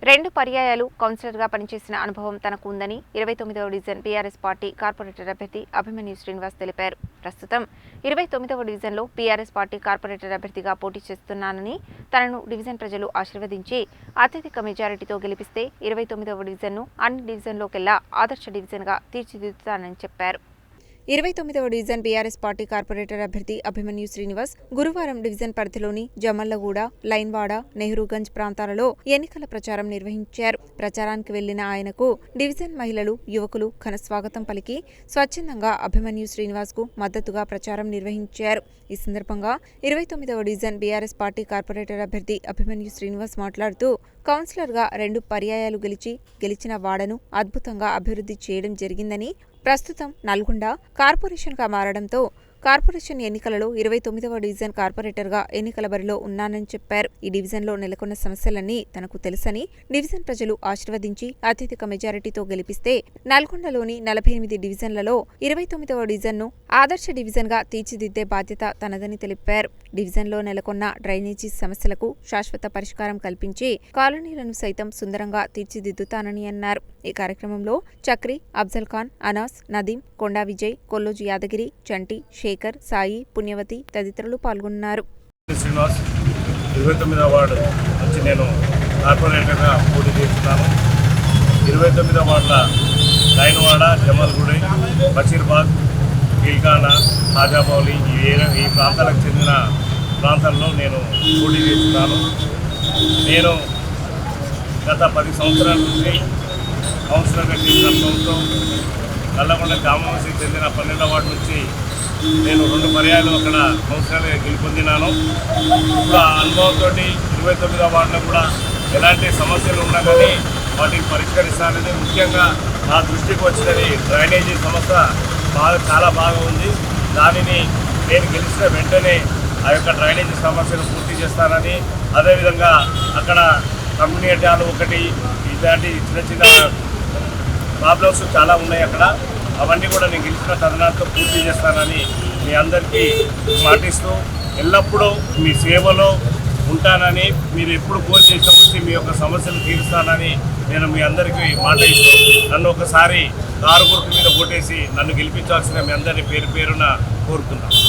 2 పర్యాయాలు కౌన్సిలర్గా పనిచేసిన అనుభవం తనకు ఉందని 29వ డివిజన్ బీఆర్ఎస్ పార్టీ కార్పొరేటర్ అభ్యర్థి అభిమన్యు శ్రీనివాస్ తెలిపారు. ప్రస్తుతం 29వ డివిజన్లో బీఆర్ఎస్ పార్టీ కార్పొరేటర్ అభ్యర్థిగా పోటీ చేస్తున్నానని, తనను డివిజన్ ప్రజలు ఆశీర్వదించి అత్యధిక మెజారిటీతో గెలిపిస్తే 29వ డివిజన్ను అన్ని డివిజన్లోకెల్లా ఆదర్శ డివిజన్గా తీర్చిదిద్దుతానని చెప్పారు. 29వ డివిజన్ బీఆర్ఎస్ పార్టీ కార్పొరేటర్ అభ్యర్థి అభిమన్యు శ్రీనివాస్ గురువారం డివిజన్ పరిధిలోని జమళ్లగూడ, లైన్వాడ, నెహ్రూగంజ్ ప్రాంతాలలో ఎన్నికల ప్రచారం నిర్వహించారు. ప్రచారానికి వెళ్లిన ఆయనకు డివిజన్ మహిళలు, యువకులు ఘన స్వాగతం పలికి స్వచ్ఛందంగా అభిమన్యు శ్రీనివాస్ కు మద్దతుగా ప్రచారం నిర్వహించారు. ఈ సందర్భంగా 29వ డివిజన్ బీఆర్ఎస్ పార్టీ కార్పొరేటర్ అభ్యర్థి అభిమన్యు శ్రీనివాస్ మాట్లాడుతూ, కౌన్సిలర్గా 2 పర్యాయాలు గెలిచిన వాడను అద్భుతంగా అభివృద్ధి చేయడం జరిగిందని, ప్రస్తుతం నల్గొండ కార్పొరేషన్గా మారడంతో కార్పొరేషన్ ఎన్నికలలో 29వ డివిజన్ కార్పొరేటర్గా ఎన్నికల బరిలో ఉన్నానని చెప్పారు. ఈ డివిజన్లో నెలకొన్న సమస్యలన్నీ తనకు తెలుసని, డివిజన్ ప్రజలు ఆశీర్వదించి అత్యధిక మెజారిటీతో గెలిపిస్తే నల్గొండలోని 48 డివిజన్లలో 29వ డివిజన్ను ఆదర్శ డివిజన్గా తీర్చిదిద్దే బాధ్యత తనదని తెలిపారు. డివిజన్లో నెలకొన్న డ్రైనేజీ సమస్యలకు శాశ్వత పరిష్కారం కల్పించి కాలనీలను సైతం సుందరంగా తీర్చిదిద్దుతానని అన్నారు. ఈ కార్యక్రమంలో చక్రి, అఫ్జల్ ఖాన్, అనాస్, నదీం, కొండా విజయ్, కొల్లోజు యాదగిరి, చంటి, శేఖర్, సాయి, పుణ్యవతి తదితరులు పాల్గొన్నారు. శ్రీనివాస్ 29వ వార్డు నుంచి నేను కార్పొరేటర్గా పోటీ చేస్తున్నాను. 29వ వార్డుల లైన్వాడ, జమల్గూడ, బషీర్బాగ్, గిల్కానా, హాజాబౌలి ఈ ప్రాంతాలకు చెందిన ప్రాంతాల్లో నేను పోటీ చేస్తున్నాను. నేను గత 10 సంవత్సరాల నుంచి కౌన్సిలర్గా చేసిన అనుభవంతో నల్లగొండ గ్రామానికి చెందిన 12వ వార్డు నుంచి నేను 2 పర్యాయాలు అక్కడ కౌన్సిలర్గా గెలుపొందినాను. ఇప్పుడు ఆ అనుభవంతో 29వ వార్డులో కూడా ఎలాంటి సమస్యలు ఉన్నా కానీ వాటిని పరిష్కరిస్తానని, ముఖ్యంగా నా దృష్టికి వచ్చినది డ్రైనేజీ సమస్య చాలా బాగా ఉంది. దానిని నేను గెలిచిన వెంటనే ఆ యొక్క డ్రైనేజీ సమస్యను పూర్తి చేస్తానని, అదేవిధంగా అక్కడ కమ్యూనిటీ హాల్ ఒకటి, ఇలాంటి చిన్న చిన్న ప్రాబ్లమ్స్ చాలా ఉన్నాయి అక్కడ. అవన్నీ కూడా నేను గెలిచిన తదనంతో పూర్తి చేస్తానని మీ అందరికీ మాటిస్తూ, ఎల్లప్పుడూ మీ సేవలో ఉంటానని, మీరు ఎప్పుడు ఫోన్ చేసినా వచ్చి మీ యొక్క సమస్యలు తీరుస్తానని నేను మీ అందరికీ మాట ఇస్తూ, నన్ను ఒకసారి కారు గుర్తు మీద ఓటేసి నన్ను గెలిపించాల్సిన మీ అందరినీ పేరు పేరున కోరుతున్నాను.